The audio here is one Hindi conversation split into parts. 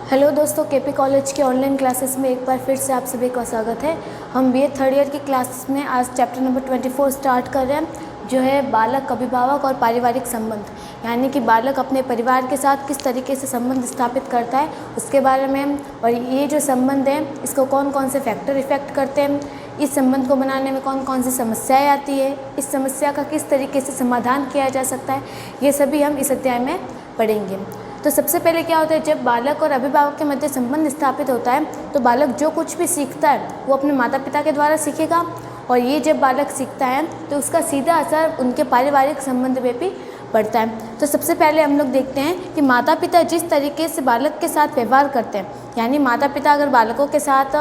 हेलो दोस्तों, केपी कॉलेज के ऑनलाइन क्लासेस में एक बार फिर से आप सभी का स्वागत है। हम बीए थर्ड ईयर की क्लास में आज चैप्टर नंबर 24 स्टार्ट कर रहे हैं, जो है बालक, अभिभावक और पारिवारिक संबंध। यानी कि बालक अपने परिवार के साथ किस तरीके से संबंध स्थापित करता है उसके बारे में, और ये जो संबंध है इसको कौन कौन से फैक्टर इफ़ेक्ट करते हैं, इस संबंध को बनाने में कौन कौन सी समस्याएँ आती है, इस समस्या का किस तरीके से समाधान किया जा सकता है, ये सभी हम इस अध्याय में पढ़ेंगे। तो सबसे पहले क्या होता है, जब बालक और अभिभावक के मध्य संबंध स्थापित होता है तो बालक जो कुछ भी सीखता है वो अपने माता पिता के द्वारा सीखेगा, और ये जब बालक सीखता है तो उसका सीधा असर उनके पारिवारिक संबंध में भी पड़ता है। तो सबसे पहले हम लोग देखते हैं कि माता पिता जिस तरीके से बालक के साथ व्यवहार करते हैं, यानी माता पिता अगर बालकों के साथ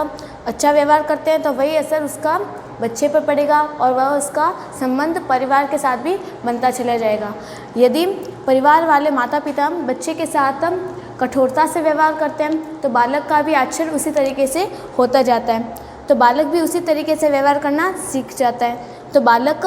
अच्छा व्यवहार करते हैं तो वही असर उसका बच्चे पर पड़ेगा और वह उसका संबंध परिवार के साथ भी बनता चला जाएगा। यदि परिवार वाले माता पिता बच्चे के साथ कठोरता से व्यवहार करते हैं तो बालक का भी आचरण उसी तरीके से होता जाता है, तो बालक भी उसी तरीके से व्यवहार करना सीख जाता है। तो बालक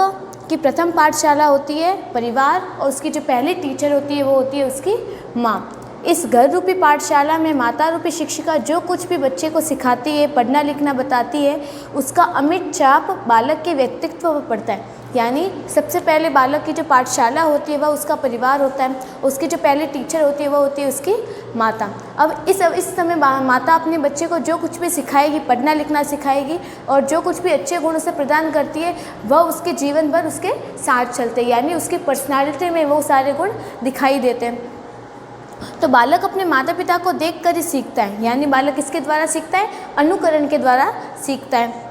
की प्रथम पाठशाला होती है परिवार, और उसकी जो पहली टीचर होती है वो होती है उसकी माँ। इस घर रूपी पाठशाला में माता रूपी शिक्षिका जो कुछ भी बच्चे को सिखाती है, पढ़ना लिखना बताती है, उसका अमिट छाप बालक के व्यक्तित्व पर पड़ता है। यानी सबसे पहले बालक की जो पाठशाला होती है वह उसका परिवार होता है, उसकी जो पहली टीचर होती है वह होती है उसकी माता। अब इस समय माता अपने बच्चे को जो कुछ भी सिखाएगी, पढ़ना लिखना सिखाएगी, और जो कुछ भी अच्छे गुण उसे प्रदान करती है वह उसके जीवन भर उसके साथ चलते हैं, यानी उसकी पर्सनालिटी में वो सारे गुण दिखाई देते हैं। तो बालक अपने माता पिता को देखकर ही सीखता है, यानी बालक इसके द्वारा सीखता है, अनुकरण के द्वारा सीखता है।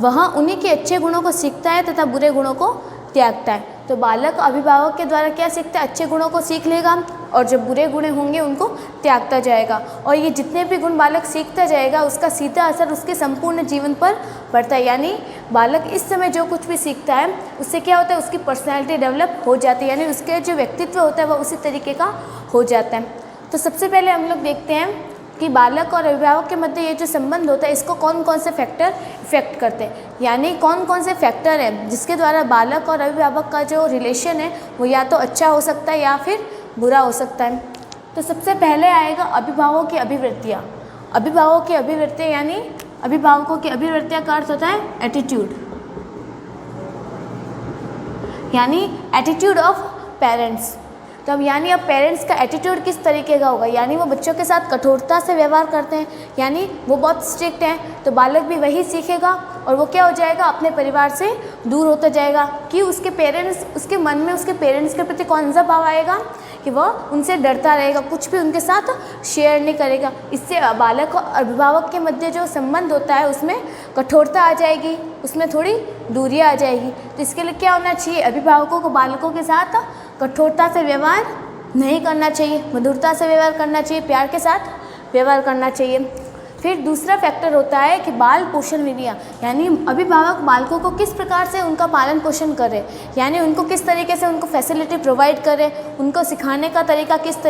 वह उन्हीं के अच्छे गुणों को सीखता है तथा बुरे गुणों को त्यागता है। तो बालक अभिभावक के द्वारा क्या सीखता है, अच्छे गुणों को सीख लेगा, और जो बुरे गुण होंगे उनको त्यागता जाएगा, और ये जितने भी गुण बालक सीखता जाएगा उसका सीधा असर उसके संपूर्ण जीवन पर पड़ता है। यानी बालक इस समय जो कुछ भी सीखता है उससे क्या होता है, उसकी पर्सनैलिटी डेवलप हो जाती है, यानी उसके जो व्यक्तित्व होता है वह उसी तरीके का हो जाता है। तो सबसे पहले हम लोग देखते हैं कि बालक और अभिभावक के मध्य ये जो संबंध होता है इसको कौन कौन से फैक्टर इफेक्ट करते हैं, यानी कौन कौन से फैक्टर हैं जिसके द्वारा बालक और अभिभावक का जो रिलेशन है वो या तो अच्छा हो सकता है या फिर बुरा हो सकता है। तो सबसे पहले आएगा अभिभावकों की अभिवृत्तियाँ। अभिभावकों की अभिवृत्तियाँ यानी अभिभावकों की अभिवृत्तियाँ का अर्थ होता है एटीट्यूड, यानी एटीट्यूड ऑफ पेरेंट्स। तो अब यानी अब पेरेंट्स का एटीट्यूड किस तरीके का होगा, यानी वो बच्चों के साथ कठोरता से व्यवहार करते हैं, यानी वो बहुत स्ट्रिक्ट हैं, तो बालक भी वही सीखेगा, और वो क्या हो जाएगा, अपने परिवार से दूर होता जाएगा। कि उसके पेरेंट्स, उसके मन में उसके पेरेंट्स के प्रति कौन सा भाव आएगा कि वह उनसे डरता रहेगा, कुछ भी उनके साथ शेयर नहीं करेगा। इससे बालक और अभिभावक के मध्य जो संबंध होता है उसमें कठोरता आ जाएगी, उसमें थोड़ी दूरियाँ आ जाएगी। तो इसके लिए क्या होना चाहिए, अभिभावकों को बालकों के साथ कठोरता से व्यवहार नहीं करना चाहिए, मधुरता से व्यवहार करना चाहिए, प्यार के साथ व्यवहार करना चाहिए। फिर दूसरा फैक्टर होता है कि बाल पोषण विधियाँ, यानी अभिभावक बालकों को किस प्रकार से उनका पालन पोषण करे, यानी उनको किस तरीके से उनको फैसिलिटी प्रोवाइड करे, उनको सिखाने का तरीका किस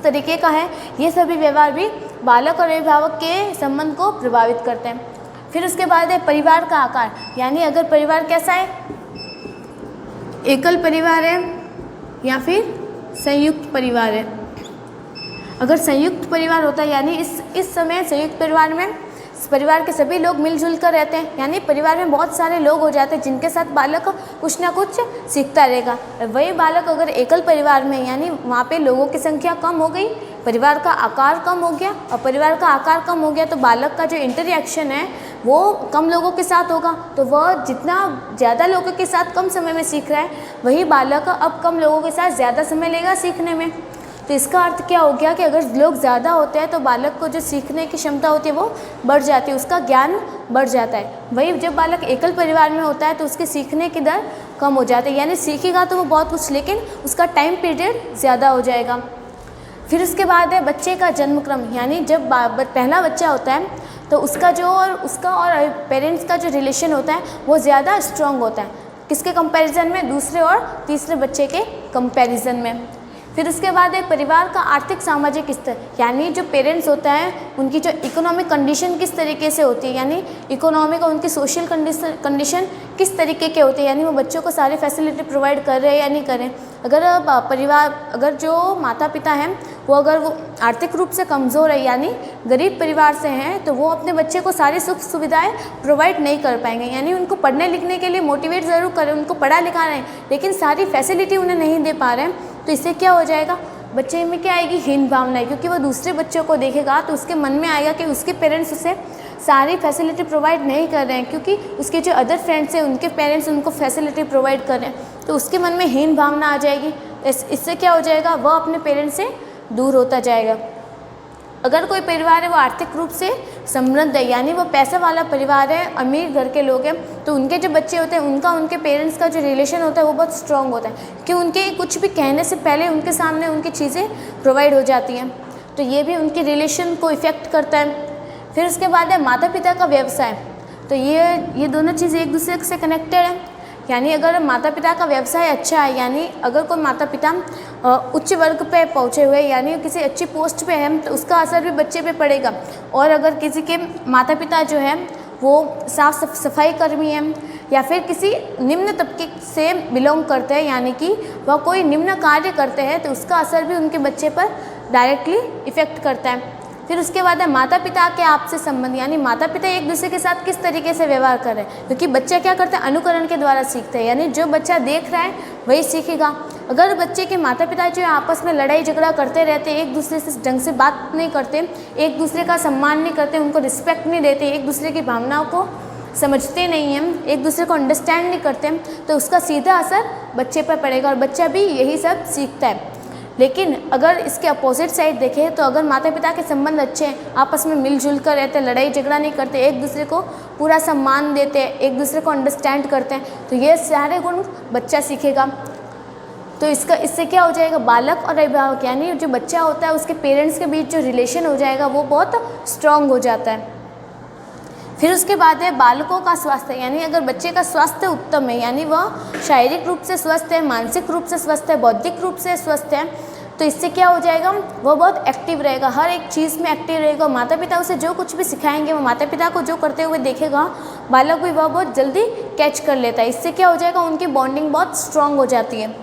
तरीके का है, ये सभी व्यवहार भी बालक और अभिभावक के संबंध को प्रभावित करते हैं। फिर उसके बाद है परिवार का आकार, यानी अगर परिवार कैसा है, एकल परिवार है या फिर संयुक्त परिवार है। अगर संयुक्त परिवार होता है, यानी इस समय संयुक्त परिवार में परिवार के सभी लोग मिलजुल कर रहते हैं, यानी परिवार में बहुत सारे लोग हो जाते हैं जिनके साथ बालक कुछ ना कुछ सीखता रहेगा। वही बालक अगर एकल परिवार में, यानी वहाँ पे लोगों की संख्या कम हो गई, परिवार का आकार कम हो गया, और परिवार का आकार कम हो गया तो बालक का जो इंटरेक्शन है वो कम लोगों के साथ होगा, तो वह जितना ज़्यादा लोगों के साथ कम समय में सीख रहा है वही बालक अब कम लोगों के साथ ज़्यादा समय लेगा सीखने में। तो इसका अर्थ क्या हो गया कि अगर लोग ज़्यादा होते हैं तो बालक को जो सीखने की क्षमता होती है वो बढ़ जाती है, उसका ज्ञान बढ़ जाता है। वही जब बालक एकल परिवार में होता है तो उसके सीखने की दर कम हो जाती है, यानी सीखेगा तो वो बहुत कुछ, लेकिन उसका टाइम पीरियड ज़्यादा हो जाएगा। फिर उसके बाद है बच्चे का जन्मक्रम, यानी जब पहला बच्चा होता है तो उसका और पेरेंट्स का जो रिलेशन होता है वो ज़्यादा स्ट्रॉन्ग होता है, किसके कंपैरिजन में, दूसरे और तीसरे बच्चे के कंपैरिजन में। फिर उसके बाद एक परिवार का आर्थिक सामाजिक स्तर, यानी जो पेरेंट्स होता है उनकी जो इकोनॉमिक कंडीशन किस तरीके से होती है, यानी इकोनॉमिक और उनकी सोशल कंडीशन किस तरीके के होते हैं, यानी वो बच्चों को सारी फैसिलिटी प्रोवाइड कर रहे हैं या नहीं कर रहे हैं। अगर जो माता पिता हैं वो अगर वो आर्थिक रूप से कमज़ोर है यानी गरीब परिवार से हैं तो वो अपने बच्चे को सारी सुख सुविधाएं प्रोवाइड नहीं कर पाएंगे, यानी उनको पढ़ने लिखने के लिए मोटिवेट ज़रूर करें, उनको पढ़ा लिखा रहे हैं लेकिन सारी फैसिलिटी उन्हें नहीं दे पा रहे हैं। तो इससे क्या हो जाएगा, बच्चे में क्या आएगी, हीन भावना, क्योंकि वो दूसरे बच्चों को देखेगा तो उसके मन में आएगा कि उसके पेरेंट्स उसे सारी फैसिलिटी प्रोवाइड नहीं कर रहे हैं क्योंकि उसके जो अदर फ्रेंड्स हैं उनके पेरेंट्स उनको फैसिलिटी प्रोवाइड कर रहे हैं, तो उसके मन में हीन भावना आ जाएगी। इससे क्या हो जाएगा, वह अपने पेरेंट्स से दूर होता जाएगा। अगर कोई परिवार है वो आर्थिक रूप से समृद्ध है यानी वो पैसा वाला परिवार है, अमीर घर के लोग हैं, तो उनके जो बच्चे होते हैं उनका उनके पेरेंट्स का जो रिलेशन होता है वो बहुत स्ट्रांग होता है कि उनके कुछ भी कहने से पहले उनके सामने उनकी चीज़ें प्रोवाइड हो जाती हैं, तो ये भी उनके रिलेशन को इफ़ेक्ट करता है। फिर उसके बाद है माता पिता का व्यवसाय, तो ये दोनों चीज़ें एक दूसरे से कनेक्टेड हैं, यानी अगर माता पिता का व्यवसाय अच्छा है यानी अगर कोई माता पिता उच्च वर्ग पे पहुँचे हुए यानी किसी अच्छी पोस्ट पे है तो उसका असर भी बच्चे पे पड़ेगा। और अगर किसी के माता पिता जो है वो साफ सफाई कर्मी हैं या फिर किसी निम्न तबके से बिलोंग करते हैं यानी कि वह कोई निम्न कार्य करते हैं तो उसका असर भी उनके बच्चे पर डायरेक्टली इफ़ेक्ट करता है। फिर उसके बाद है माता पिता के आपसी संबंध, यानी माता पिता एक दूसरे के साथ किस तरीके से व्यवहार कर रहे हैं, क्योंकि बच्चा क्या करता है, अनुकरण के द्वारा सीखते हैं, यानी जो बच्चा देख रहा है वही सीखेगा। अगर बच्चे के माता पिता जो है आपस में लड़ाई झगड़ा करते रहते हैं, एक दूसरे से ढंग से बात नहीं करते, एक दूसरे का सम्मान नहीं करते, उनको रिस्पेक्ट नहीं देते, एक दूसरे की भावनाओं को समझते नहीं हैं, एक दूसरे को अंडरस्टैंड नहीं करते, तो उसका सीधा असर बच्चे पर पड़ेगा और बच्चा भी यही सब सीखता है। लेकिन अगर इसके अपोजिट साइड देखें तो अगर माता पिता के संबंध अच्छे हैं, आपस में मिलजुल कर रहते हैं, लड़ाई झगड़ा नहीं करते, एक दूसरे को पूरा सम्मान देते हैं, एक दूसरे को अंडरस्टैंड करते हैं, तो ये सारे गुण बच्चा सीखेगा। तो इससे क्या हो जाएगा, बालक और अभिभावक यानी जो बच्चा होता है उसके पेरेंट्स के बीच जो रिलेशन हो जाएगा वो बहुत स्ट्रॉन्ग हो जाता है। फिर उसके बाद है बालकों का स्वास्थ्य, यानी अगर बच्चे का स्वास्थ्य उत्तम है यानी वह शारीरिक रूप से स्वस्थ है, मानसिक रूप से स्वस्थ है, बौद्धिक रूप से स्वस्थ है, तो इससे क्या हो जाएगा, वह बहुत एक्टिव रहेगा, हर एक चीज़ में एक्टिव रहेगा। माता पिता उसे जो कुछ भी सिखाएंगे वो माता पिता को जो करते हुए देखेगा बालक भी वह बहुत जल्दी कैच कर लेता है। इससे क्या हो जाएगा, उनकी बॉन्डिंग बहुत स्ट्रांग हो जाती है।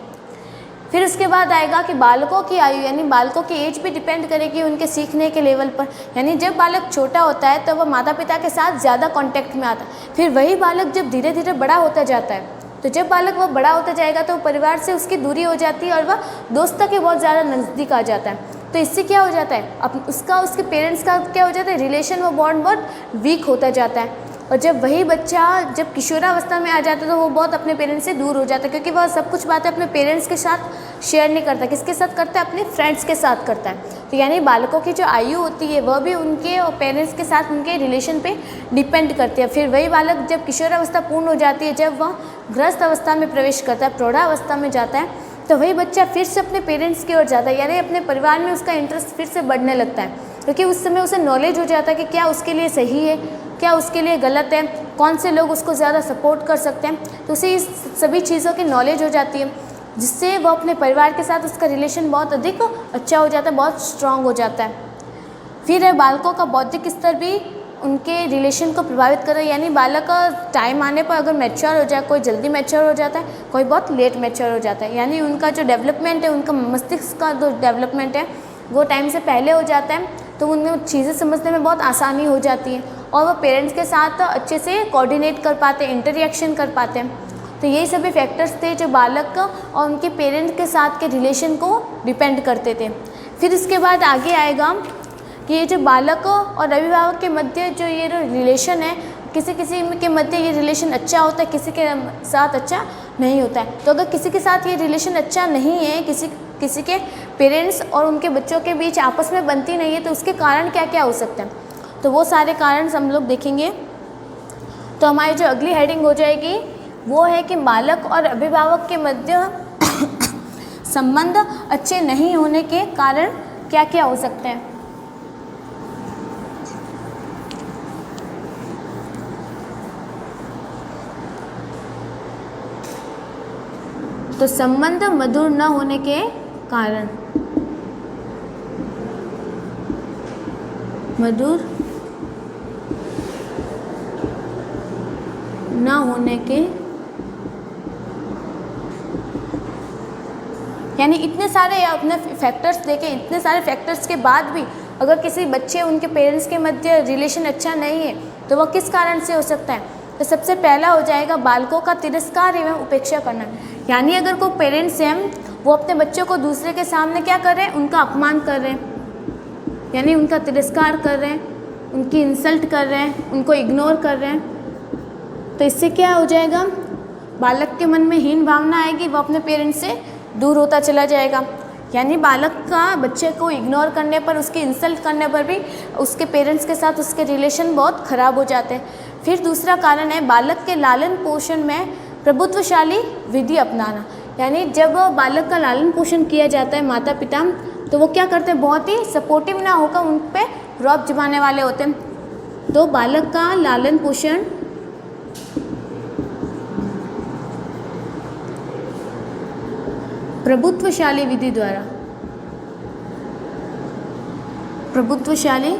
फिर उसके बाद आएगा कि बालकों की आयु, यानी बालकों की एज भी डिपेंड करेगी उनके सीखने के लेवल पर, यानी जब बालक छोटा होता है तो वह माता पिता के साथ ज़्यादा कांटेक्ट में आता है। फिर वही बालक जब धीरे धीरे बड़ा होता जाता है तो जब बालक वह बड़ा होता जाएगा तो परिवार से उसकी दूरी हो जाती है और वह दोस्तों के बहुत ज़्यादा नज़दीक आ जाता है। तो इससे क्या हो जाता है, अब उसके पेरेंट्स का क्या हो जाता है, रिलेशन, वो बॉन्ड बहुत वीक होता जाता है। और जब वही बच्चा जब किशोरावस्था में आ जाता है तो वो बहुत अपने पेरेंट्स से दूर हो जाता है, क्योंकि वह सब कुछ बातें अपने पेरेंट्स के साथ शेयर नहीं करता, किसके साथ करता है, अपने फ्रेंड्स के साथ करता है। तो यानी बालकों की जो आयु होती है वह भी उनके और पेरेंट्स के साथ उनके रिलेशन पे डिपेंड करती है। फिर वही बालक जब किशोरावस्था पूर्ण हो जाती है, जब वह गृहस्थ अवस्था में प्रवेश करता है, प्रौढ़ावस्था में जाता है, तो वही बच्चा फिर से अपने पेरेंट्स की ओर जाता है, यानी अपने परिवार में उसका इंटरेस्ट फिर से बढ़ने लगता है, क्योंकि उस समय उसे नॉलेज हो जाता है कि क्या उसके लिए सही है, क्या उसके लिए गलत है, कौन से लोग उसको ज़्यादा सपोर्ट कर सकते हैं। तो उसे इस सभी चीज़ों की नॉलेज हो जाती है, जिससे वो अपने परिवार के साथ उसका रिलेशन बहुत अधिक अच्छा हो जाता है, बहुत स्ट्रांग हो जाता है। फिर है बालकों का बौद्धिक स्तर भी उनके रिलेशन को प्रभावित कर रहा है, यानी बालक का टाइम आने पर अगर मैच्योर हो जाए, कोई जल्दी मैच्योर हो जाता है, कोई बहुत लेट मैच्योर हो जाता है, यानी उनका जो डेवलपमेंट है, उनका मस्तिष्क का जो डेवलपमेंट है वो टाइम से पहले हो जाता है, तो उनमें चीज़ें समझने में बहुत आसानी हो जाती है और वो पेरेंट्स के साथ अच्छे से कोऑर्डिनेट कर पाते हैं, इंटरेक्शन कर पाते हैं। तो यही सभी फैक्टर्स थे जो बालक और उनके पेरेंट्स के साथ के रिलेशन को डिपेंड करते थे। फिर इसके बाद आगे आएगा कि ये जो बालक और अभिभावक के मध्य जो ये रिलेशन है, किसी किसी के मध्य ये रिलेशन अच्छा होता है, किसी के साथ अच्छा नहीं होता है। तो अगर किसी के साथ ये रिलेशन अच्छा नहीं है, किसी के पेरेंट्स और उनके बच्चों के बीच आपस में बनती नहीं है, तो उसके कारण क्या क्या हो सकते हैं, तो वो सारे कारण हम लोग देखेंगे। तो हमारी जो अगली हेडिंग हो जाएगी वो है कि बालक और अभिभावक के मध्य संबंध अच्छे नहीं होने के कारण क्या क्या हो सकते हैं। तो संबंध मधुर न होने के कारण, मधुर न होने के यानी इतने सारे अपने फैक्टर्स देखें, इतने सारे फैक्टर्स के बाद भी अगर किसी बच्चे उनके पेरेंट्स के मध्य रिलेशन अच्छा नहीं है तो वह किस कारण से हो सकता है? तो सबसे पहला हो जाएगा बालकों का तिरस्कार एवं उपेक्षा करना। यानी अगर कोई पेरेंट्स हैं वो अपने बच्चों को दूसरे के सामने क्या कर रहे हैं? उनका अपमान कर रहे हैं, यानी उनका तिरस्कार कर रहे हैं, उनकी इंसल्ट कर रहे हैं, उनको इग्नोर कर रहे हैं। तो इससे क्या हो जाएगा? बालक के मन में हीन भावना आएगी, वो अपने पेरेंट्स से दूर होता चला जाएगा। यानी बालक का बच्चे को इग्नोर करने पर, उसकी इंसल्ट करने पर भी उसके पेरेंट्स के साथ उसके रिलेशन बहुत ख़राब हो जाते हैं। फिर दूसरा कारण है बालक के लालन पोषण में प्रभुत्वशाली विधि अपनाना। यानी जब बालक का लालन पोषण किया जाता है माता पिता, तो वो क्या करते हैं? बहुत ही सपोर्टिव ना होकर उन पर रौब जमाने वाले होते हैं। तो बालक का लालन पोषण प्रभुत्वशाली विधि द्वारा, प्रभुत्वशाली,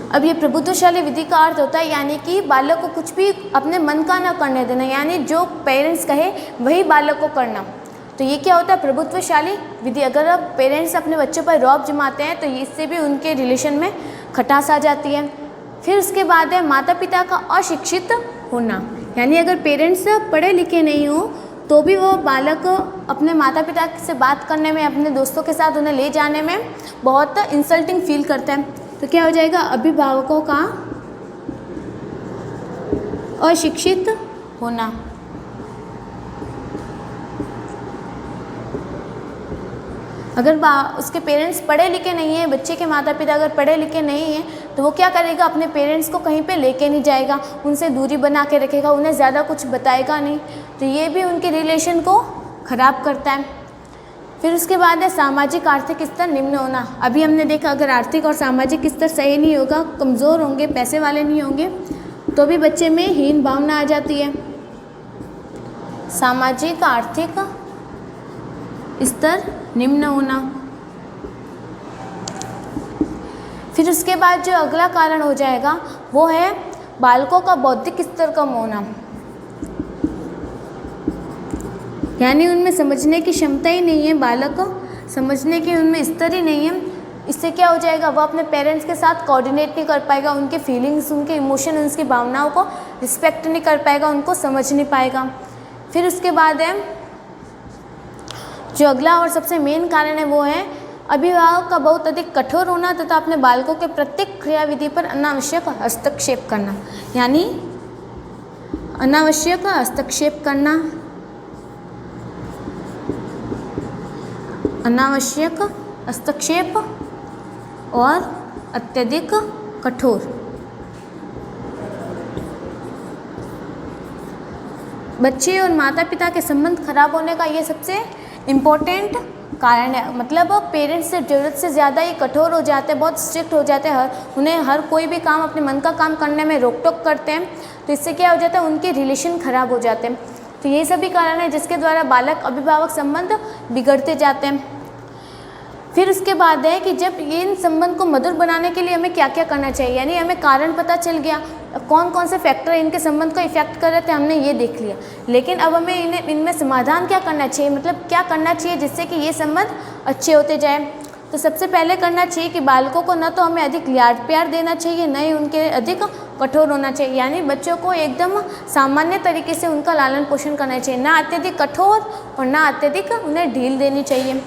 अब ये प्रभुत्वशाली विधि का अर्थ होता है यानी कि बालक को कुछ भी अपने मन का ना करने देना, यानी जो पेरेंट्स कहे वही बालक को करना। तो ये क्या होता है? प्रभुत्वशाली विधि। अगर अब पेरेंट्स अपने बच्चों पर रौब जमाते हैं तो इससे भी उनके रिलेशन में खटास आ जाती है। फिर उसके बाद है माता पिता का अशिक्षित होना। यानी अगर पेरेंट्स पढ़े लिखे नहीं हो तो भी वो बालक अपने माता पिता से बात करने में, अपने दोस्तों के साथ उन्हें ले जाने में बहुत इंसल्टिंग फील करता है। तो क्या हो जाएगा? अभिभावकों का अशिक्षित होना। अगर उसके पेरेंट्स पढ़े लिखे नहीं हैं, बच्चे के माता पिता अगर पढ़े लिखे नहीं हैं तो वो क्या करेगा? अपने पेरेंट्स को कहीं पे लेके नहीं जाएगा, उनसे दूरी बना के रखेगा, उन्हें ज़्यादा कुछ बताएगा नहीं। तो ये भी उनके रिलेशन को ख़राब करता है। फिर उसके बाद है सामाजिक आर्थिक स्तर निम्न होना। अभी हमने देखा अगर आर्थिक और सामाजिक स्तर सही नहीं होगा, कमज़ोर होंगे, पैसे वाले नहीं होंगे, तो भी बच्चे में हीन भावना आ जाती है। सामाजिक आर्थिक स्तर निम्न होना। फिर उसके बाद जो अगला कारण हो जाएगा वो है बालकों का बौद्धिक स्तर कम होना। यानी उनमें समझने की क्षमता ही नहीं है, बालक समझने की उनमें स्तर ही नहीं है। इससे क्या हो जाएगा? वो अपने पेरेंट्स के साथ कोऑर्डिनेट नहीं कर पाएगा, उनके फीलिंग्स, उनके इमोशन, उनकी भावनाओं को रिस्पेक्ट नहीं कर पाएगा, उनको समझ नहीं पाएगा। फिर उसके बाद है जो अगला और सबसे मेन कारण है वो है अभिभावक का बहुत अधिक कठोर होना तथा अपने बालकों के प्रत्येक क्रियाविधि पर अनावश्यक हस्तक्षेप करना। यानी अनावश्यक हस्तक्षेप करना, अनावश्यक हस्तक्षेप और अत्यधिक कठोर। बच्चे और माता पिता के संबंध खराब होने का ये सबसे इम्पोर्टेंट कारण है। मतलब पेरेंट्स से ज़रूरत से ज़्यादा ही कठोर हो जाते हैं, बहुत स्ट्रिक्ट हो जाते हैं, उन्हें हर कोई भी काम अपने मन का काम करने में रोक टोक करते हैं। तो इससे क्या हो जाता है? उनके रिलेशन ख़राब हो जाते हैं। तो ये सभी कारण है जिसके द्वारा बालक अभिभावक संबंध बिगड़ते जाते हैं। फिर उसके बाद है कि जब ये इन संबंध को मधुर बनाने के लिए हमें क्या क्या करना चाहिए। यानी हमें कारण पता चल गया, कौन कौन से फैक्टर इनके संबंध को इफेक्ट कर रहे थे, हमने ये देख लिया। लेकिन अब हमें इनमें समाधान क्या करना चाहिए, मतलब क्या करना चाहिए जिससे कि ये संबंध अच्छे होते जाए। तो सबसे पहले करना चाहिए कि बालकों को न तो हमें अधिक लाड प्यार देना चाहिए, न ही उनके अधिक कठोर होना चाहिए। यानी बच्चों को एकदम सामान्य तरीके से उनका लालन पोषण करना चाहिए, ना अत्यधिक कठोर और ना अत्यधिक उन्हें ढील देनी चाहिए।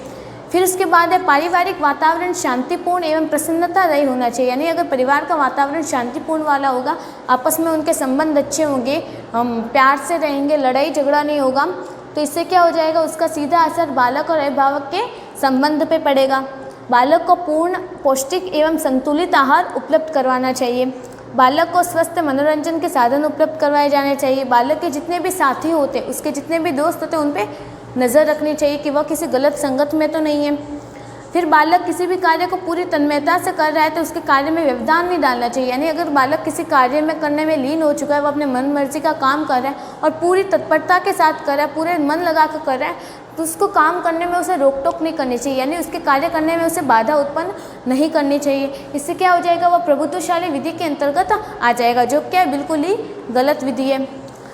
फिर उसके बाद है पारिवारिक वातावरण शांतिपूर्ण एवं प्रसन्नता रही होना चाहिए। यानी अगर परिवार का वातावरण शांतिपूर्ण वाला होगा, आपस में उनके संबंध अच्छे होंगे, हम प्यार से रहेंगे, लड़ाई झगड़ा नहीं होगा, तो इससे क्या हो जाएगा? उसका सीधा असर बालक और अभिभावक के संबंध पे पड़ेगा। बालक को पूर्ण पौष्टिक एवं संतुलित आहार उपलब्ध करवाना चाहिए। बालक को स्वस्थ मनोरंजन के साधन उपलब्ध करवाए जाने चाहिए। बालक के जितने भी साथी होते, उसके जितने भी दोस्त होते, उन पर नज़र रखनी चाहिए कि वह किसी गलत संगत में तो नहीं है। फिर बालक किसी भी कार्य को पूरी तन्मयता से कर रहा है तो उसके कार्य में व्यवधान नहीं डालना चाहिए। यानी अगर बालक किसी कार्य में करने में लीन हो चुका है, वो अपने मन मर्जी का काम कर रहा है और पूरी तत्परता के साथ कर रहा है, पूरे मन लगा कर कर रहा है, तो उसको काम करने में उसे रोक टोक नहीं करनी चाहिए। यानी उसके कार्य करने में उसे बाधा उत्पन्न नहीं करनी चाहिए। इससे क्या हो जाएगा? वह प्रभुत्वशाली विधि के अंतर्गत आ जाएगा, जो क्या बिल्कुल ही गलत विधि है।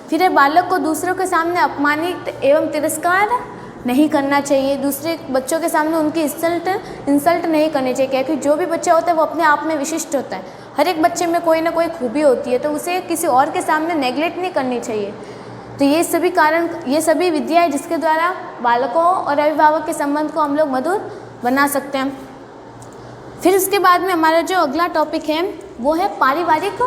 फिर है बालक को दूसरों के सामने अपमानित एवं तिरस्कार नहीं करना चाहिए, दूसरे बच्चों के सामने उनकी इंसल्ट नहीं करनी चाहिए, क्योंकि जो भी बच्चा होता है वो अपने आप में विशिष्ट होता है। हर एक बच्चे में कोई ना कोई खूबी होती है, तो उसे किसी और के सामने नेगलेक्ट नहीं करनी चाहिए। तो ये सभी विद्याएं जिसके द्वारा बालकों और अभिभावक के संबंध को हम लोग मधुर बना सकते हैं। फिर उसके बाद में हमारा जो अगला टॉपिक है वो है पारिवारिक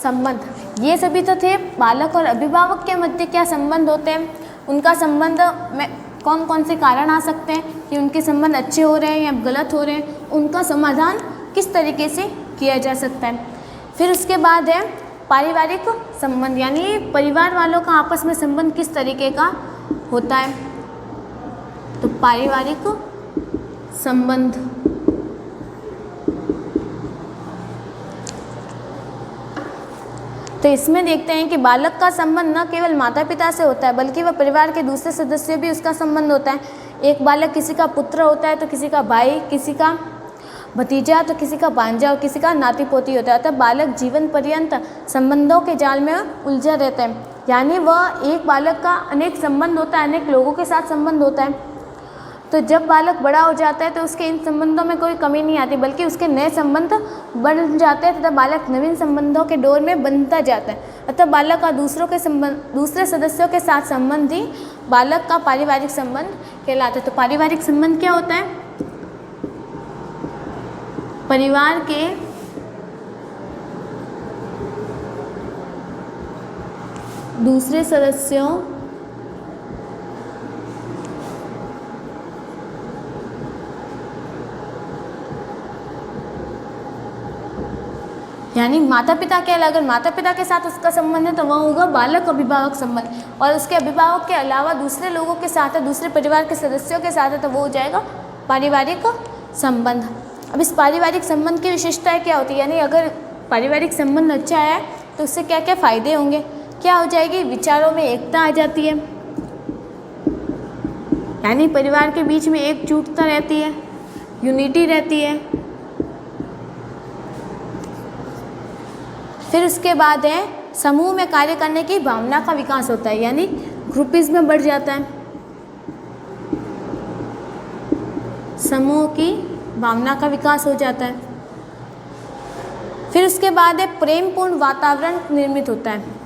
संबंध। ये सभी तो थे बालक और अभिभावक के मध्य क्या संबंध होते हैं, उनका संबंध में कौन कौन से कारण आ सकते हैं कि उनके संबंध अच्छे हो रहे हैं या गलत हो रहे हैं, उनका समाधान किस तरीके से किया जा सकता है। फिर उसके बाद है पारिवारिक संबंध, यानी परिवार वालों का आपस में संबंध किस तरीके का होता है। तो पारिवारिक संबंध, तो इसमें देखते हैं कि बालक का संबंध न केवल माता पिता से होता है बल्कि वह परिवार के दूसरे सदस्य भी उसका संबंध होता है। एक बालक किसी का पुत्र होता है तो किसी का भाई, किसी का भतीजा तो किसी का भांजा और किसी का नाती पोती होता है। अतः बालक जीवन पर्यंत संबंधों के जाल में उलझा रहता है, यानी वह एक बालक का अनेक संबंध होता है, अनेक लोगों के साथ संबंध होता है। तो जब बालक बड़ा हो जाता है तो उसके इन संबंधों में कोई कमी नहीं आती, बल्कि उसके नए संबंध बन जाते हैं तथा बालक नवीन संबंधों के डोर में बनता जाता है। अतः बालक का दूसरे सदस्यों के साथ संबंध ही बालक का पारिवारिक संबंध कहलाता है। तो पारिवारिक संबंध क्या होता है? परिवार के दूसरे सदस्यों यानी माता पिता के अगर माता पिता के साथ उसका संबंध है तो वह होगा बालक अभिभावक संबंध, और उसके अभिभावक के अलावा दूसरे लोगों के साथ है, दूसरे परिवार के सदस्यों के साथ है, तो वो हो जाएगा पारिवारिक संबंध। अब इस पारिवारिक संबंध की विशेषताएं क्या होती है, यानी अगर पारिवारिक संबंध अच्छा है तो उससे क्या क्या फायदे होंगे। क्या हो जाएगी? विचारों में एकता आ जाती है, यानी परिवार के बीच में एकजुटता रहती है, यूनिटी रहती है। फिर उसके बाद है समूह में कार्य करने की भावना का विकास होता है, यानी ग्रुपिज्म बढ़ जाता है, समूह की भावना का विकास हो जाता है। फिर उसके बाद है प्रेमपूर्ण वातावरण निर्मित होता है,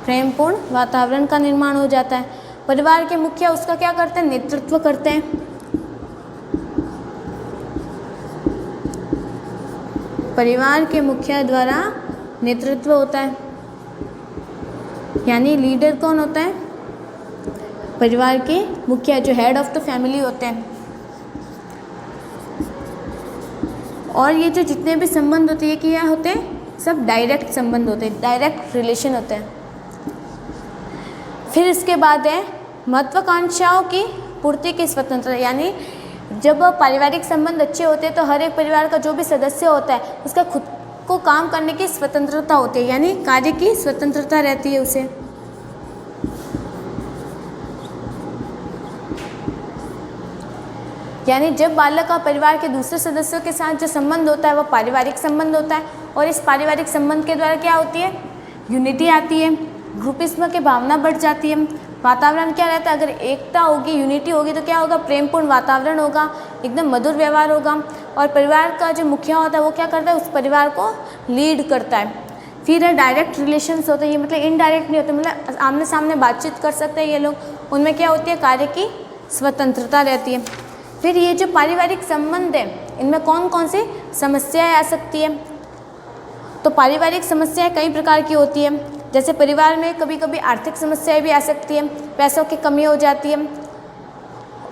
प्रेमपूर्ण वातावरण का निर्माण हो जाता है। परिवार के मुखिया उसका क्या करते हैं? नेतृत्व करते हैं। परिवार के मुखिया द्वारा नेतृत्व होता है, यानी लीडर कौन होता है? परिवार के मुखिया, जो हेड ऑफ द फैमिली होते हैं। और ये जो जितने भी संबंध होते हैं, क्या होते हैं? सब डायरेक्ट संबंध होते हैं, डायरेक्ट रिलेशन होते हैं। फिर इसके बाद है महत्वाकांक्षाओं की पूर्ति की स्वतंत्रता, यानी जब पारिवारिक संबंध अच्छे होते हैं तो हर एक परिवार का जो भी सदस्य होता है उसका खुद को काम करने की स्वतंत्रता होती है, यानी कार्य की स्वतंत्रता रहती है उसे। यानी जब बालक का परिवार के दूसरे सदस्यों के साथ जो संबंध होता है वो पारिवारिक संबंध होता है, और इस पारिवारिक संबंध के द्वारा क्या होती है? यूनिटी आती है, ग्रुपिज्म की भावना बढ़ जाती है। वातावरण क्या रहता है? अगर एकता होगी, यूनिटी होगी तो क्या होगा? प्रेमपूर्ण वातावरण होगा, एकदम मधुर व्यवहार होगा। और परिवार का जो मुखिया होता है वो क्या करता है? उस परिवार को लीड करता है। फिर है डायरेक्ट रिलेशंस होते हैं, ये मतलब इनडायरेक्ट नहीं होते, मतलब आमने सामने बातचीत कर सकते हैं ये लोग। उनमें क्या होती है? कार्य की स्वतंत्रता रहती है। फिर ये जो पारिवारिक संबंध है इनमें कौन कौन सी समस्याएं आ सकती है? तो पारिवारिक समस्याएं कई प्रकार की होती है, जैसे परिवार में कभी कभी आर्थिक समस्याएं भी आ सकती हैं, पैसों की कमी हो जाती है,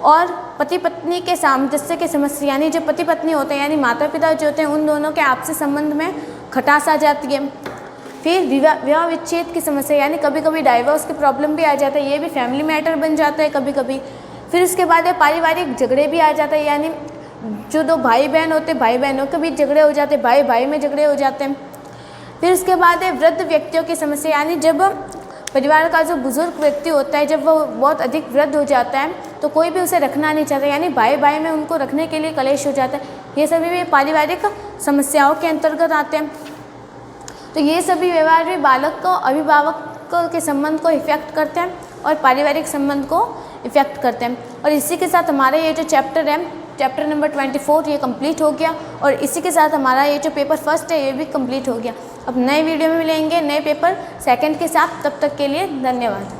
और पति पत्नी के सामंजस्य की समस्या, यानी जो पति पत्नी होते हैं यानी माता पिता जो होते हैं उन दोनों के आपसी संबंध में खटास आ जाती है। फिर विवाह विच्छेद की समस्या, यानी कभी कभी डाइवोर्स की प्रॉब्लम भी आ जाता है, ये भी फैमिली मैटर बन जाता है कभी कभी। फिर उसके बाद पारिवारिक झगड़े भी आ जाते हैं, यानी जो दो भाई बहन होते हैं भाई बहनों के बीच झगड़े हो जाते हैं, भाई भाई में झगड़े हो जाते हैं। फिर उसके बाद है वृद्ध व्यक्तियों की समस्या, यानी जब परिवार का जो बुजुर्ग व्यक्ति होता है, जब वो बहुत अधिक वृद्ध हो जाता है तो कोई भी उसे रखना नहीं चाहता, यानी भाई भाई में उनको रखने के लिए कलेश हो जाता है। ये सभी भी पारिवारिक समस्याओं के अंतर्गत आते हैं। तो ये सभी व्यवहार भी बालक को अभिभावक के संबंध को इफेक्ट करते हैं और पारिवारिक संबंध को इफेक्ट करते हैं। और इसी के साथ हमारा ये जो चैप्टर है, चैप्टर नंबर 24, ये कंप्लीट हो गया। और इसी के साथ हमारा ये जो पेपर फर्स्ट है ये भी कंप्लीट हो गया। अब नए वीडियो में मिलेंगे नए पेपर सेकंड के साथ। तब तक के लिए धन्यवाद।